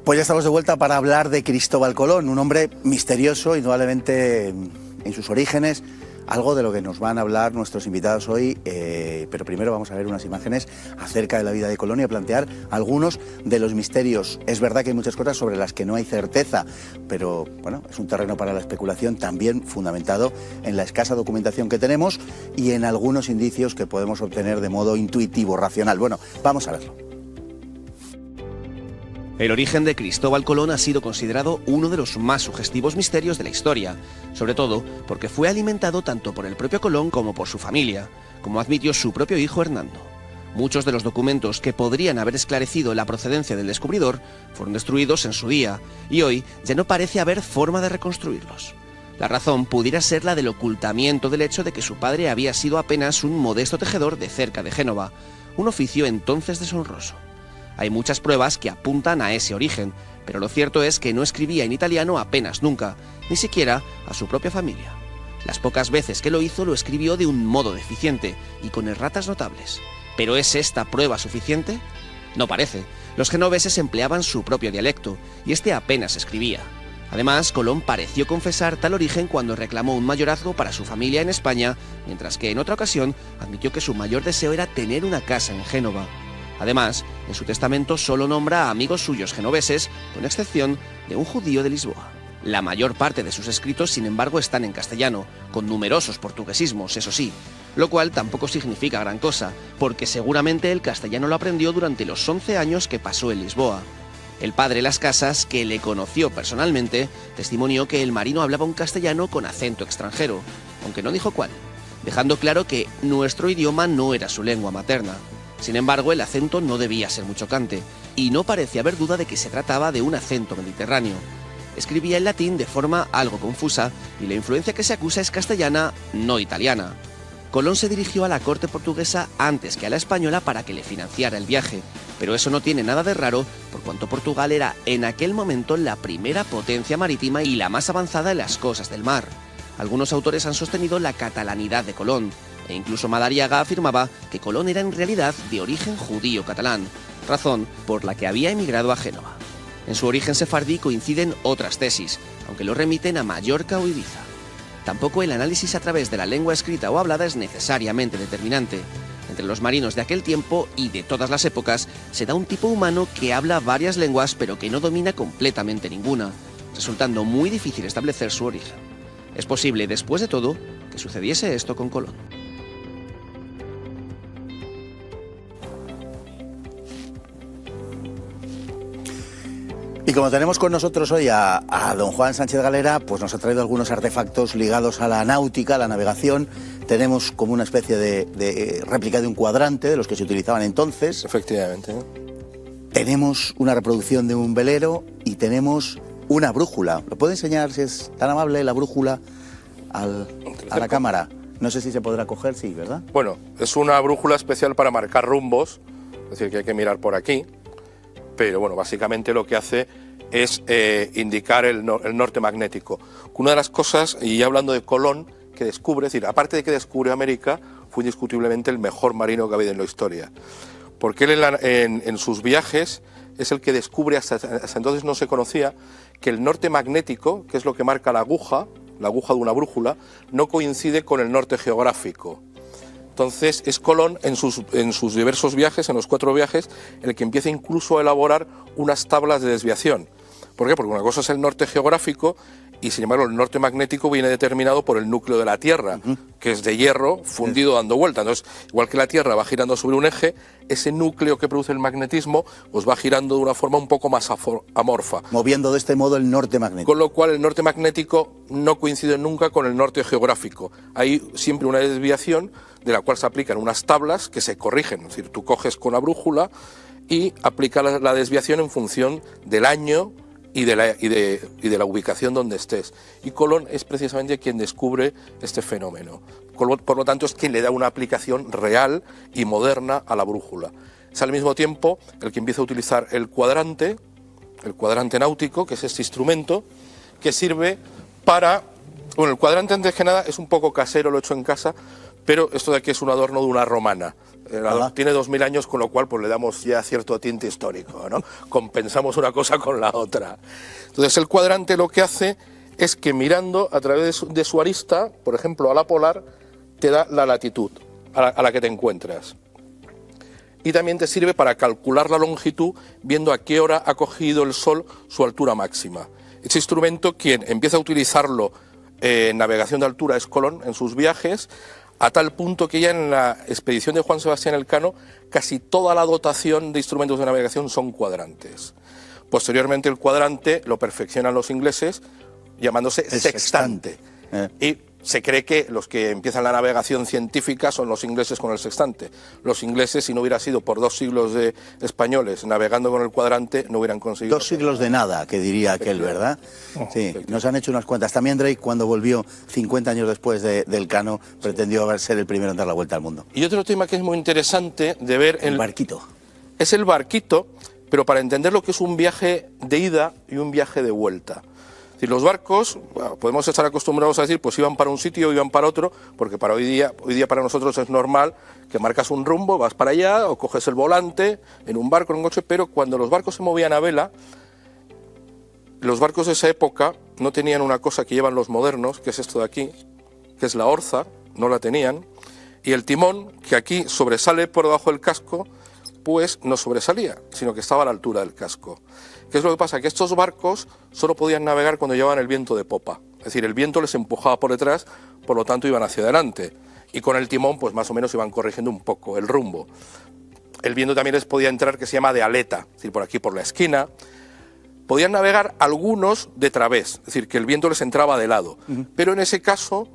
Pues ya estamos de vuelta para hablar de Cristóbal Colón, un hombre misterioso, indudablemente en sus orígenes, algo de lo que nos van a hablar nuestros invitados hoy, pero primero vamos a ver unas imágenes acerca de la vida de Colón y a plantear algunos de los misterios. Es verdad que hay muchas cosas sobre las que no hay certeza, pero bueno, es un terreno para la especulación también fundamentado en la escasa documentación que tenemos y en algunos indicios que podemos obtener de modo intuitivo, racional. Bueno, vamos a verlo. El origen de Cristóbal Colón ha sido considerado uno de los más sugestivos misterios de la historia, sobre todo porque fue alimentado tanto por el propio Colón como por su familia, como admitió su propio hijo Hernando. Muchos de los documentos que podrían haber esclarecido la procedencia del descubridor fueron destruidos en su día, y hoy ya no parece haber forma de reconstruirlos. La razón pudiera ser la del ocultamiento del hecho de que su padre había sido apenas un modesto tejedor de cerca de Génova, un oficio entonces deshonroso. Hay muchas pruebas que apuntan a ese origen, pero lo cierto es que no escribía en italiano apenas nunca, ni siquiera a su propia familia. Las pocas veces que lo hizo lo escribió de un modo deficiente y con erratas notables. ¿Pero es esta prueba suficiente? No parece. Los genoveses empleaban su propio dialecto, y este apenas escribía. Además, Colón pareció confesar tal origen cuando reclamó un mayorazgo para su familia en España, mientras que en otra ocasión admitió que su mayor deseo era tener una casa en Génova. Además, en su testamento solo nombra a amigos suyos genoveses, con excepción de un judío de Lisboa. La mayor parte de sus escritos, sin embargo, están en castellano, con numerosos portuguesismos, eso sí, lo cual tampoco significa gran cosa, porque seguramente el castellano lo aprendió durante los 11 años que pasó en Lisboa. El padre Las Casas, que le conoció personalmente, testimonió que el marino hablaba un castellano con acento extranjero, aunque no dijo cuál, dejando claro que nuestro idioma no era su lengua materna. Sin embargo, el acento no debía ser muy chocante, y no parece haber duda de que se trataba de un acento mediterráneo. Escribía en latín de forma algo confusa, y la influencia que se acusa es castellana, no italiana. Colón se dirigió a la corte portuguesa antes que a la española para que le financiara el viaje, pero eso no tiene nada de raro, por cuanto Portugal era en aquel momento la primera potencia marítima y la más avanzada en las cosas del mar. Algunos autores han sostenido la catalanidad de Colón, e incluso Madariaga afirmaba que Colón era en realidad de origen judío catalán, razón por la que había emigrado a Génova. En su origen sefardí coinciden otras tesis, aunque lo remiten a Mallorca o Ibiza. Tampoco el análisis a través de la lengua escrita o hablada es necesariamente determinante. Entre los marinos de aquel tiempo y de todas las épocas se da un tipo humano que habla varias lenguas pero que no domina completamente ninguna, resultando muy difícil establecer su origen. Es posible, después de todo, que sucediese esto con Colón. Y como tenemos con nosotros hoy a don Juan Sánchez Galera, pues nos ha traído algunos artefactos ligados a la náutica, a la navegación. Tenemos como una especie de réplica de un cuadrante, de los que se utilizaban entonces. Efectivamente. Tenemos una reproducción de un velero y tenemos una brújula. ¿Lo puede enseñar, si es tan amable, la brújula a la cámara? No sé si se podrá coger, sí, ¿verdad? Bueno, es una brújula especial para marcar rumbos, es decir, que hay que mirar por aquí. Pero bueno, básicamente lo que hace es indicar el norte magnético. Una de las cosas, y ya hablando de Colón, que descubre, es decir, aparte de que descubrió América, fue indiscutiblemente el mejor marino que ha habido en la historia. Porque él en sus viajes es el que descubre, hasta entonces no se conocía, que el norte magnético, que es lo que marca la aguja de una brújula, no coincide con el norte geográfico. Entonces es Colón en sus diversos viajes, en los 4 viajes, el que empieza incluso a elaborar unas tablas de desviación. ¿Por qué? Porque una cosa es el norte geográfico y sin embargo el norte magnético viene determinado por el núcleo de la Tierra, que es de hierro fundido dando vuelta. Entonces, igual que la Tierra va girando sobre un eje, ese núcleo que produce el magnetismo pues va girando de una forma un poco más amorfa. Moviendo de este modo el norte magnético. Con lo cual el norte magnético no coincide nunca con el norte geográfico. Hay siempre una desviación de la cual se aplican unas tablas que se corrigen. Es decir, tú coges con la brújula y aplicas la desviación en función del año y de la ubicación donde estés. Y Colón es precisamente quien descubre este fenómeno. Por lo tanto, es quien le da una aplicación real y moderna a la brújula. Es al mismo tiempo el que empieza a utilizar el cuadrante náutico, que es este instrumento, que sirve para... Bueno, el cuadrante antes que nada es un poco casero, lo he hecho en casa, pero esto de aquí es un adorno de una romana. Tiene 2000 años, con lo cual pues le damos ya cierto tinte histórico, ¿no? Compensamos una cosa con la otra. Entonces el cuadrante lo que hace es que mirando a través de su arista, por ejemplo a la polar, te da la latitud a la que te encuentras. Y también te sirve para calcular la longitud viendo a qué hora ha cogido el Sol su altura máxima. Este instrumento, quien empieza a utilizarlo en navegación de altura es Colón en sus viajes, a tal punto que ya en la expedición de Juan Sebastián Elcano casi toda la dotación de instrumentos de navegación son cuadrantes. Posteriormente el cuadrante lo perfeccionan los ingleses llamándose sextante. Y se cree que los que empiezan la navegación científica son los ingleses con el sextante. Los ingleses, si no hubiera sido por 2 siglos de españoles navegando con el cuadrante, no hubieran conseguido... 2 siglos de nada, que diría aquel, ¿verdad? Sí, nos han hecho unas cuantas. También Drake, cuando volvió 50 años después de Elcano, pretendió ser el primero en dar la vuelta al mundo. Y otro tema que es muy interesante de ver... El barquito. Es el barquito, pero para entender lo que es un viaje de ida y un viaje de vuelta. Es decir, los barcos, bueno, podemos estar acostumbrados a decir, pues iban para un sitio o iban para otro, porque para hoy día para nosotros es normal que marcas un rumbo, vas para allá o coges el volante en un barco, en un coche, pero cuando los barcos se movían a vela, los barcos de esa época no tenían una cosa que llevan los modernos, que es esto de aquí, que es la orza, no la tenían, y el timón, que aquí sobresale por debajo del casco, pues no sobresalía, sino que estaba a la altura del casco. ¿Qué es lo que pasa? Que estos barcos solo podían navegar cuando llevaban el viento de popa. Es decir, el viento les empujaba por detrás, por lo tanto iban hacia adelante. Y con el timón, pues más o menos iban corrigiendo un poco el rumbo. El viento también les podía entrar, que se llama de aleta, es decir, por aquí, por la esquina. Podían navegar algunos de través, es decir, que el viento les entraba de lado. Pero en ese caso,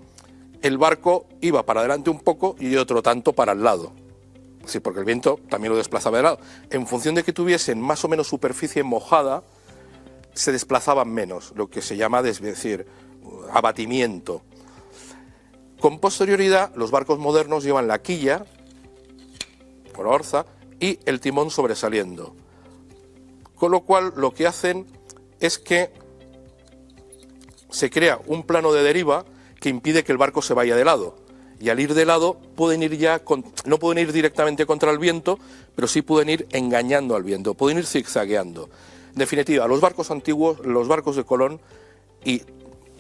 el barco iba para adelante un poco y otro tanto para el lado. Sí, porque el viento también lo desplazaba de lado. En función de que tuviesen más o menos superficie mojada, se desplazaban menos, lo que se llama, es decir, abatimiento. Con posterioridad, los barcos modernos llevan la quilla, con la orza, y el timón sobresaliendo. Con lo cual, lo que hacen es que se crea un plano de deriva que impide que el barco se vaya de lado. Y al ir de lado pueden ir no pueden ir directamente contra el viento, pero sí pueden ir engañando al viento, pueden ir zigzagueando. En definitiva, los barcos antiguos, los barcos de Colón y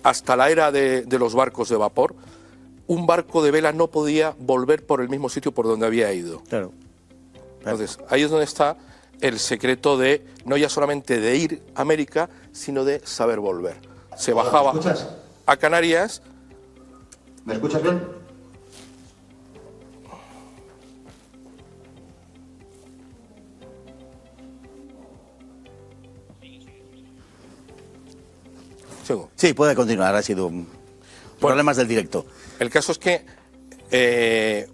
hasta la era de los barcos de vapor, un barco de vela no podía volver por el mismo sitio por donde había ido. Claro. Entonces, ahí es donde está el secreto de no ya solamente de ir a América, sino de saber volver. Se bajaba a Canarias. ¿Me escuchas bien? Sí, puede continuar, ha sido problemas del directo. El caso es que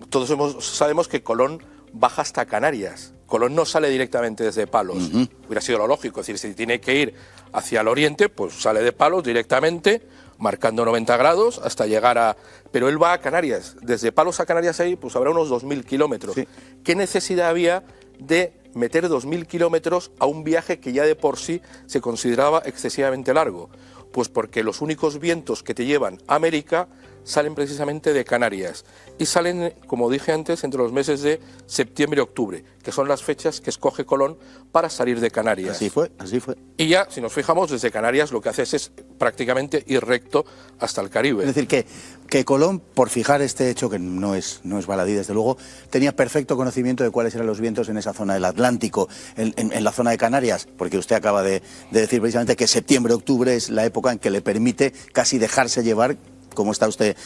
todos sabemos que Colón baja hasta Canarias. Colón no sale directamente desde Palos. Hubiera sido lo lógico, es decir, si tiene que ir hacia el oriente, pues sale de Palos directamente, marcando 90 grados hasta llegar a... Pero él va a Canarias. Desde Palos a Canarias ahí, pues habrá unos 2.000 kilómetros. Sí. ¿Qué necesidad había de meter 2.000 kilómetros a un viaje que ya de por sí se consideraba excesivamente largo? Pues porque los únicos vientos que te llevan a América salen precisamente de Canarias y salen, como dije antes, entre los meses de septiembre y octubre, que son las fechas que escoge Colón para salir de Canarias. Así fue, así fue. Y ya, si nos fijamos, desde Canarias lo que haces es prácticamente ir recto hasta el Caribe. Es decir, que Colón, por fijar este hecho, que no es baladí desde luego, tenía perfecto conocimiento de cuáles eran los vientos en esa zona del Atlántico, en la zona de Canarias, porque usted acaba de decir precisamente que septiembre-octubre es la época en que le permite casi dejarse llevar, como está usted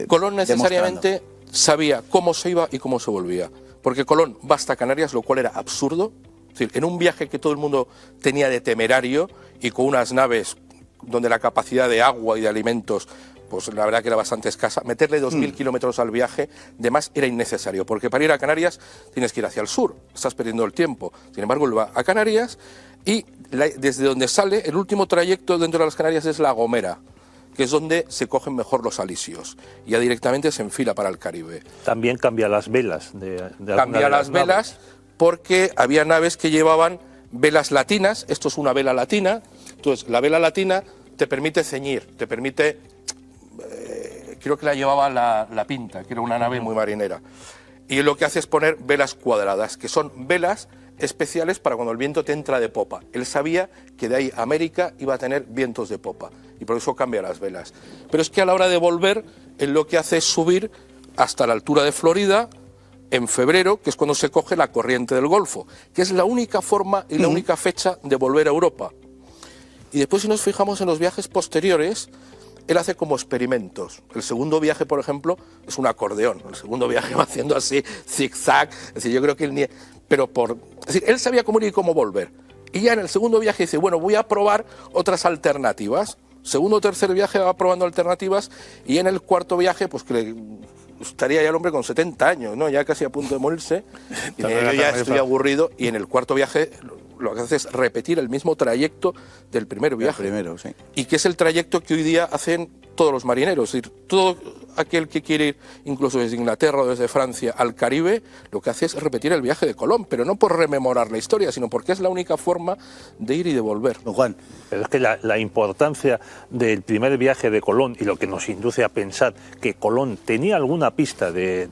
Colón necesariamente sabía cómo se iba y cómo se volvía, porque Colón va hasta Canarias, lo cual era absurdo. Es decir, en un viaje que todo el mundo tenía de temerario y con unas naves donde la capacidad de agua y de alimentos, pues la verdad que era bastante escasa, meterle 2.000 kilómetros al viaje, de más era innecesario, porque para ir a Canarias tienes que ir hacia el sur, estás perdiendo el tiempo. Sin embargo, él va a Canarias y desde donde sale, el último trayecto dentro de las Canarias es La Gomera, que es donde se cogen mejor los alisios. Y ya directamente se enfila para el Caribe. También cambia las velas. Cambia las velas porque había naves que llevaban velas latinas. Esto es una vela latina. Entonces, la vela latina te permite ceñir, te permite creo que la llevaba la Pinta, que era una nave muy marinera. Y lo que hace es poner velas cuadradas, que son velas especiales para cuando el viento te entra de popa. Él sabía que de ahí a América iba a tener vientos de popa y por eso cambia las velas. Pero es que a la hora de volver, él lo que hace es subir hasta la altura de Florida en febrero, que es cuando se coge la corriente del Golfo, que es la única forma y la única fecha de volver a Europa. Y después, si nos fijamos en los viajes posteriores, él hace como experimentos. El segundo viaje, por ejemplo, es un acordeón. El segundo viaje va haciendo así, zigzag. Es decir, yo creo que él ni... Es decir, él sabía cómo ir y cómo volver. Y ya en el segundo viaje dice, bueno, voy a probar otras alternativas. Segundo o tercer viaje va probando alternativas y en el cuarto viaje, pues que estaría ya el hombre con 70 años, ¿no? Ya casi a punto de morirse. Y yo ya estoy aburrido. Y en el cuarto viaje lo que hace es repetir el mismo trayecto del primer viaje. El primero, sí. Y que es el trayecto que hoy día hacen todos los marineros. Es decir, todo aquel que quiere ir, incluso desde Inglaterra o desde Francia, al Caribe, lo que hace es repetir el viaje de Colón, pero no por rememorar la historia, sino porque es la única forma de ir y de volver. Don Juan. Pero es que la importancia del primer viaje de Colón y lo que nos induce a pensar que Colón tenía alguna pista de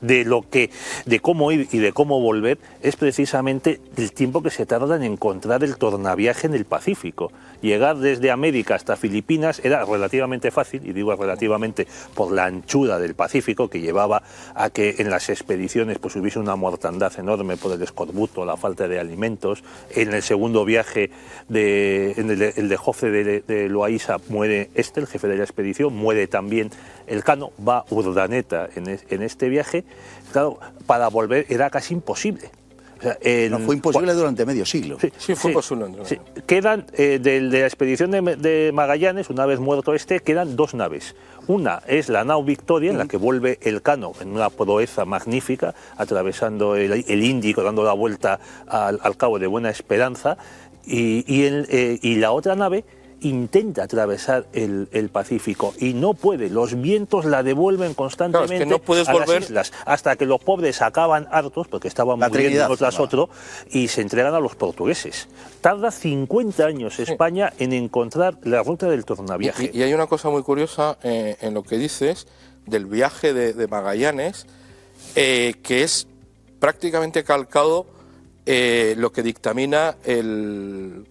cómo ir y de cómo volver es precisamente el tiempo que se tarda en encontrar el tornaviaje en el Pacífico. Llegar desde América hasta Filipinas era relativamente fácil, y digo relativamente por la anchura del Pacífico, que llevaba a que en las expediciones pues hubiese una mortandad enorme por el escorbuto, la falta de alimentos. En el segundo viaje, el de Jofre de Loaiza, muere el jefe de la expedición, muere también Elcano, va Urdaneta en este viaje. Claro, para volver era casi imposible. O sea, no, fue imposible durante medio siglo. Sí, fue posible. Sí. Quedan, de la expedición de Magallanes, una vez muerto quedan dos naves. Una es la nao Victoria, en la que vuelve Elcano en una proeza magnífica, atravesando el Índico, dando la vuelta al Cabo de Buena Esperanza, y la otra nave intenta atravesar el Pacífico y no puede. Los vientos la devuelven constantemente, claro, es que no puedes volver las islas, hasta que los pobres acaban hartos, porque estaban muriendo uno tras otro, y se entregan a los portugueses. Tarda 50 años España en encontrar la ruta del tornaviaje. Y hay una cosa muy curiosa en lo que dices del viaje de Magallanes, que es prácticamente calcado lo que dictamina el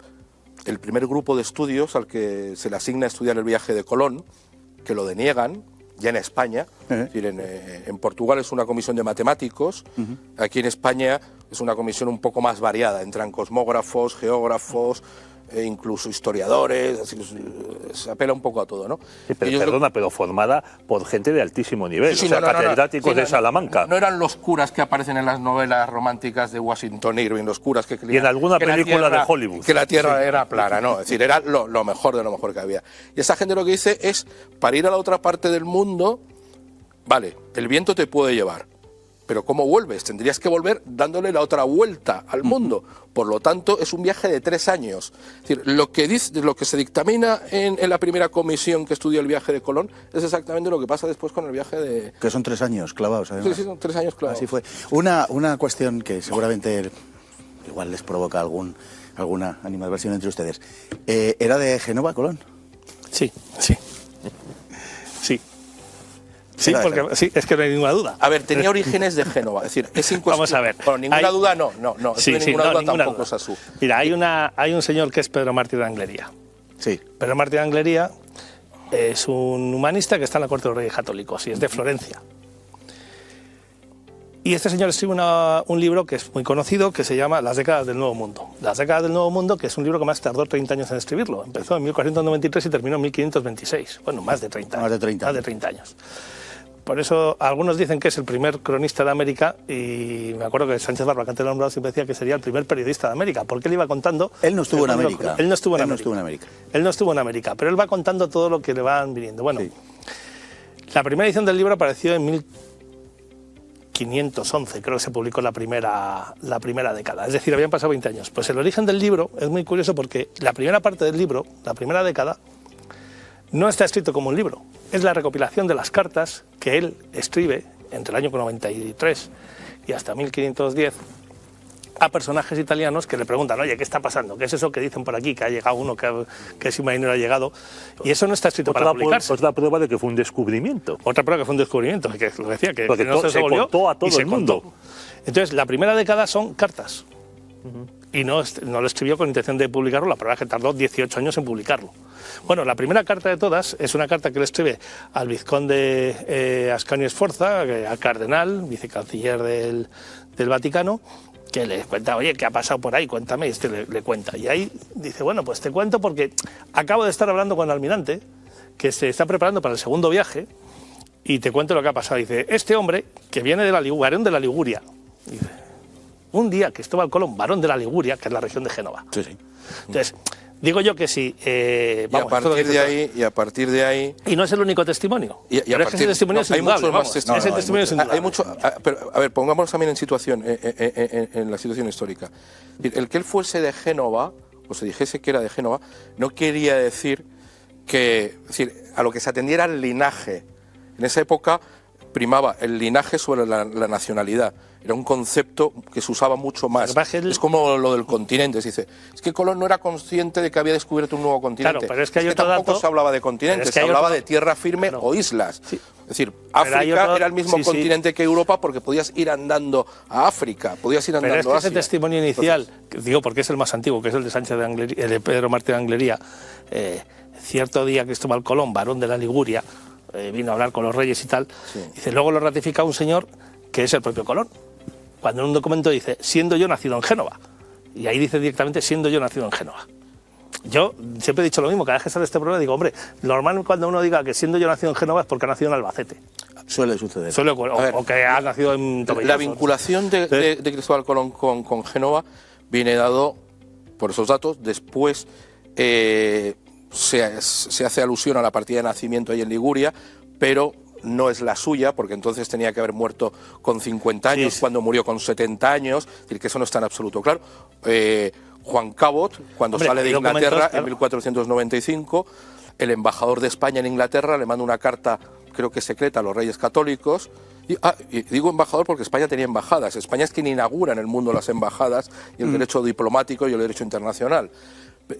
primer grupo de estudios al que se le asigna estudiar el viaje de Colón, que lo deniegan ya en España. Es decir, en Portugal es una comisión de matemáticos, aquí en España es una comisión un poco más variada, entran cosmógrafos, geógrafos, incluso historiadores, así, se apela un poco a todo, ¿no? Sí, pero formada por gente de altísimo nivel, catedráticos de Salamanca. No eran los curas que aparecen en las novelas románticas de Washington Irving, los curas que creían... Y en alguna película de Hollywood. Que la Tierra era plana, ¿no? Es decir, era lo mejor de lo mejor que había. Y esa gente lo que dice es, para ir a la otra parte del mundo, vale, el viento te puede llevar, pero ¿cómo vuelves? Tendrías que volver dándole la otra vuelta al mundo. Por lo tanto, es un viaje de 3 años. Es decir, lo que se dictamina en la primera comisión que estudió el viaje de Colón es exactamente lo que pasa después con el viaje de... Que son 3 años clavados, además. Sí, son 3 años clavados. Así fue. Una cuestión que seguramente igual les provoca alguna animadversión entre ustedes. ¿Era de Génova, Colón? Sí. Sí, porque sí, es que no hay ninguna duda. A ver, tenía orígenes de Génova, es decir, es incuestionable. Vamos a ver. Bueno, ninguna duda no, Sí, ninguna duda ninguna tampoco duda. es así. Mira, hay un señor que es Pedro Martí de Anglería. Sí. Pedro Martí de Anglería es un humanista que está en la corte de los Reyes Católicos y es de Florencia. Y este señor escribe un libro que es muy conocido, que se llama Las décadas del Nuevo Mundo. Las décadas del Nuevo Mundo, que es un libro que más tardó 30 años en escribirlo. Empezó en 1493 y terminó en 1526. Bueno, más de 30 años. Más de 30 años. Por eso algunos dicen que es el primer cronista de América, y me acuerdo que Sánchez Barba, que antes lo he nombrado, siempre decía que sería el primer periodista de América, porque él iba contando... Él no estuvo en América. Él no estuvo en América, pero él va contando todo lo que le van viniendo. Bueno, sí. La primera edición del libro apareció en 1511, creo que se publicó la primera década, es decir, habían pasado 20 años. Pues el origen del libro es muy curioso porque la primera parte del libro, la primera década, no está escrito como un libro, es la recopilación de las cartas que él escribe entre el año 93 y hasta 1510 a personajes italianos que le preguntan, oye, ¿qué está pasando? ¿Qué es eso que dicen por aquí? Que ha llegado uno, que ese marinero ha llegado. Y eso no está escrito para publicarse. Otra prueba de que fue un descubrimiento. Otra prueba que fue un descubrimiento, que lo decía, que porque no se volvió contó a todo y se el mundo. contó. Entonces, la primera década son cartas. Y no lo escribió con intención de publicarlo, la prueba es que tardó 18 años en publicarlo. Bueno, la primera carta de todas es una carta que le escribe al vizconde Ascanio Sforza, al cardenal, vicecanciller del Vaticano, que le cuenta, oye, ¿qué ha pasado por ahí? Cuéntame, y le cuenta. Y ahí dice, bueno, pues te cuento porque acabo de estar hablando con el almirante, que se está preparando para el segundo viaje, y te cuento lo que ha pasado. Dice, este hombre, que viene de varón de la Liguria, dice, un día Cristóbal Colón, varón de la Liguria, que es la región de Génova. Sí, sí. Entonces, digo yo que sí. Vamos, y a partir de ahí... Y no es el único testimonio. Pero es que ese testimonio es indudable. Ese testimonio es indudable. Hay mucho, pero, a ver, pongámonos también en situación, en la situación histórica. El que él fuese de Génova, o se dijese que era de Génova, no quería decir que... Es decir, a lo que se atendiera el linaje. En esa época primaba el linaje sobre la nacionalidad. Era un concepto que se usaba mucho más. Es como lo del continente. Se dice, es que Colón no era consciente de que había descubierto un nuevo continente. Claro, pero es que hay tampoco dato, se hablaba de continentes, se hablaba de tierra firme o islas. Sí. Es decir, África era el mismo continente que Europa porque podías ir andando a África, podías ir andando a Asia. Pero es que ese testimonio inicial, digo porque es el más antiguo, que es el de Sánchez de Anglería, el de Pedro Martín de Anglería, cierto día Cristóbal Colón, varón de la Liguria, vino a hablar con los reyes y tal, dice, luego lo ratifica un señor que es el propio Colón. Cuando en un documento dice, siendo yo nacido en Génova. Y ahí dice directamente, siendo yo nacido en Génova. Yo siempre he dicho lo mismo, cada vez que sale este problema digo, hombre, normal cuando uno diga que siendo yo nacido en Génova es porque ha nacido en Albacete. Suele suceder. O que ha nacido en Tomelloso. La vinculación de Cristóbal Colón con Génova viene dado por esos datos. Después se hace alusión a la partida de nacimiento ahí en Liguria, pero no es la suya, porque entonces tenía que haber muerto con 50 años, cuando murió con 70 años, es decir, que eso no está en absoluto claro. Juan Cabot, cuando sale de Inglaterra en 1495, el embajador de España en Inglaterra le manda una carta, creo que secreta, a los Reyes Católicos. Y digo embajador porque España tenía embajadas. España es quien inaugura en el mundo las embajadas y el derecho diplomático y el derecho internacional.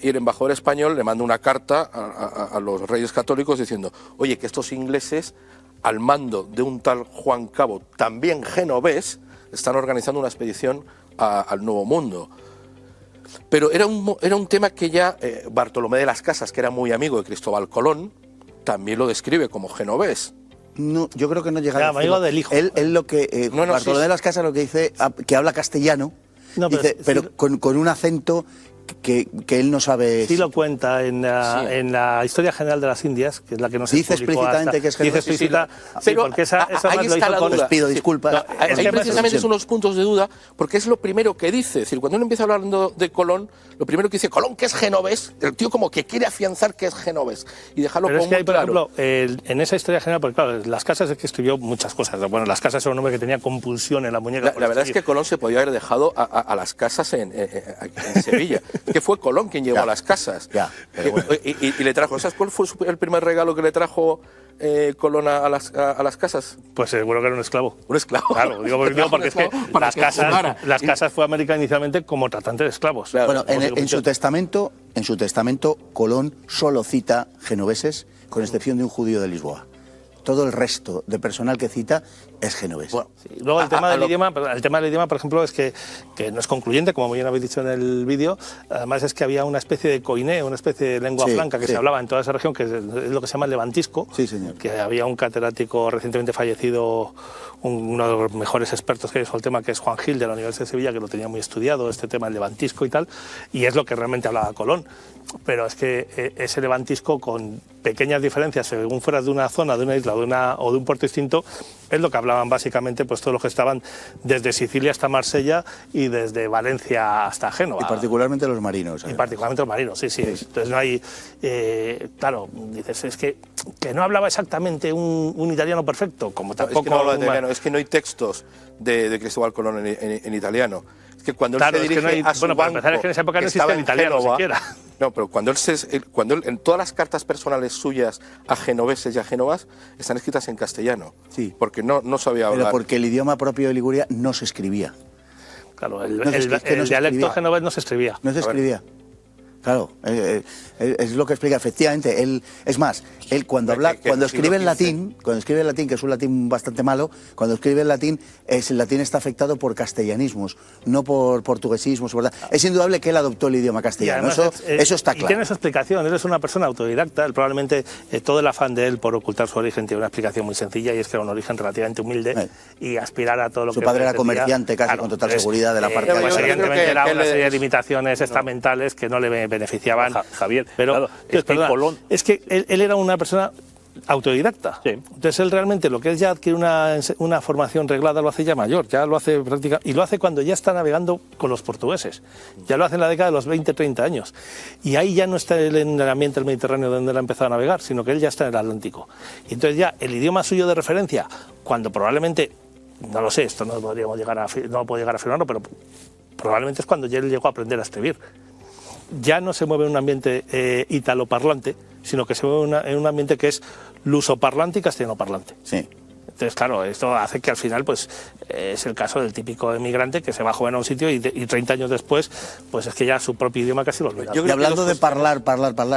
Y el embajador español le manda una carta a los Reyes Católicos diciendo, oye, que estos ingleses, al mando de un tal Juan Cabot, también genovés, están organizando una expedición al Nuevo Mundo. Pero era un tema que ya Bartolomé de las Casas, que era muy amigo de Cristóbal Colón, también lo describe como genovés. No, yo creo que no llega a amigo del hijo. Él lo que Bartolomé de las Casas lo que dice, que habla castellano, dice, pero con un acento que él no sabe. Sí lo cuenta en la Historia General de las Indias, que es la que nos dice explícitamente que es genovés. Dice explícita, pero porque ahí está la duda. Les pido disculpas. Ahí precisamente son los puntos de duda, porque es lo primero que dice. Es decir, cuando uno empieza hablando de Colón, lo primero que dice, Colón, que es genovés, el tío como que quiere afianzar que es genovés y dejarlo como muy claro. Por ejemplo, en esa Historia General, porque claro, Las Casas es que escribió muchas cosas. Bueno, Las Casas era un hombre que tenía compulsión en la muñeca. La verdad es que Colón se podía haber dejado a Las Casas en Sevilla. Que fue Colón quien llegó a Las Casas. Y le trajo. ¿Sabes cuál fue el primer regalo que le trajo Colón a las Casas? Pues seguro que era un esclavo. Un esclavo. Claro, digo porque es que Las Casas fue América inicialmente como tratante de esclavos. Claro. Bueno, en su testamento, Colón solo cita genoveses, con excepción de un judío de Lisboa. Todo el resto de personal que cita es genovés. Bueno, luego el tema del idioma, por ejemplo, es que no es concluyente, como bien habéis dicho en el vídeo. Además es que había una especie de koiné, una especie de lengua franca que se hablaba en toda esa región, que es lo que se llama el levantisco. Sí, señor. Que había un catedrático recientemente fallecido, uno de los mejores expertos que hay sobre el tema, que es Juan Gil de la Universidad de Sevilla, que lo tenía muy estudiado, este tema del levantisco y tal, y es lo que realmente hablaba Colón. Pero es que ese levantisco, con pequeñas diferencias, según fueras de una zona, de una isla o de un puerto distinto, es lo que hablaban básicamente pues todos los que estaban desde Sicilia hasta Marsella y desde Valencia hasta Génova. Y particularmente los marinos. Y particularmente los marinos, sí. Entonces no hay... claro, dices, es que no hablaba exactamente un italiano perfecto, como tampoco... Es que no hablaba italiano, es que no hay textos de Cristóbal Colón en italiano. Es que cuando él se dirige a su banco, para empezar es que en esa época no existía el italiano siquiera. No, pero cuando él en todas las cartas personales suyas a genoveses y a genovas están escritas en castellano. Sí. Porque no sabía hablar. Pero porque el idioma propio de Liguria no se escribía. Claro, el No, es que no se dialecto escribía. genovés no se escribía. No se escribía. Claro, es lo que explica, efectivamente. Es más, él cuando habla, cuando escribe en latín, que es un latín bastante malo, cuando escribe en latín, el latín está afectado por castellanismos, no por portuguesismos. Es indudable que él adoptó el idioma castellano, eso está claro. Y tiene su explicación, él es una persona autodidacta, él probablemente todo el afán de él por ocultar su origen tiene una explicación muy sencilla, y es que era un origen relativamente humilde y aspirar a todo lo que... Su padre era comerciante, casi con total seguridad de la parte de la evidentemente era una serie de limitaciones estamentales que no le beneficiaban. Javier, pero claro, es que Colón... es que él era una persona autodidacta. Sí. Entonces él realmente lo que es ya adquiere una formación reglada lo hace ya mayor, ya lo hace práctica, y lo hace cuando ya está navegando con los portugueses. Ya lo hace en la década de los 20, 30 años. Y ahí ya no está él en el ambiente del Mediterráneo donde él ha empezado a navegar, sino que él ya está en el Atlántico. Y entonces ya el idioma suyo de referencia, cuando probablemente, no lo sé, esto no puedo llegar a afirmarlo, pero probablemente es cuando ya él llegó a aprender a escribir. Ya no se mueve en un ambiente italoparlante, sino que se mueve en un ambiente que es lusoparlante y castellanoparlante. Sí. Entonces, claro, esto hace que al final, pues, es el caso del típico emigrante que se va joven a un sitio y 30 años después, pues es que ya su propio idioma casi lo olvida. Y hablando de parlar,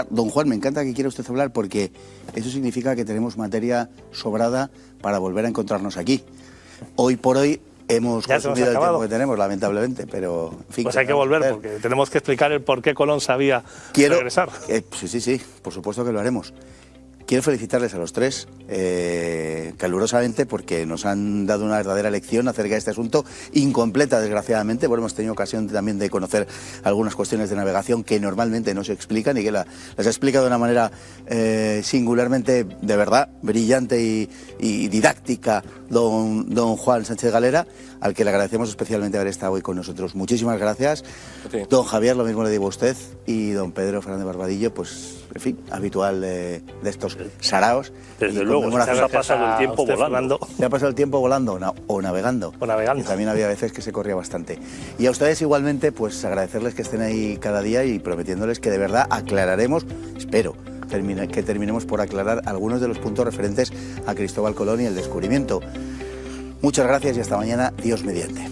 don Juan, me encanta que quiera usted hablar, porque eso significa que tenemos materia sobrada para volver a encontrarnos aquí. Hoy por hoy hemos consumido el tiempo que tenemos, lamentablemente, pero en fin. Pues hay que volver, porque tenemos que explicar el por qué Colón sabía regresar. Sí, por supuesto que lo haremos. Quiero felicitarles a los tres calurosamente, porque nos han dado una verdadera lección acerca de este asunto, incompleta desgraciadamente. Bueno, hemos tenido ocasión también de conocer algunas cuestiones de navegación que normalmente no se explican y que las ha explicado de una manera singularmente, de verdad, brillante y didáctica don Juan Sánchez Galera, al que le agradecemos especialmente haber estado hoy con nosotros. Muchísimas gracias. Sí. Don Javier, lo mismo le digo a usted, y don Pedro Fernández Barbadillo, pues, en fin, habitual de estos saraos. Desde luego, se ha pasado el tiempo volando. Se ha pasado el tiempo volando o navegando. O navegando. Y también había veces que se corría bastante. Y a ustedes igualmente, pues agradecerles que estén ahí cada día y prometiéndoles que de verdad aclararemos, espero, que terminemos por aclarar algunos de los puntos referentes a Cristóbal Colón y el descubrimiento. Muchas gracias y hasta mañana, Dios mediante.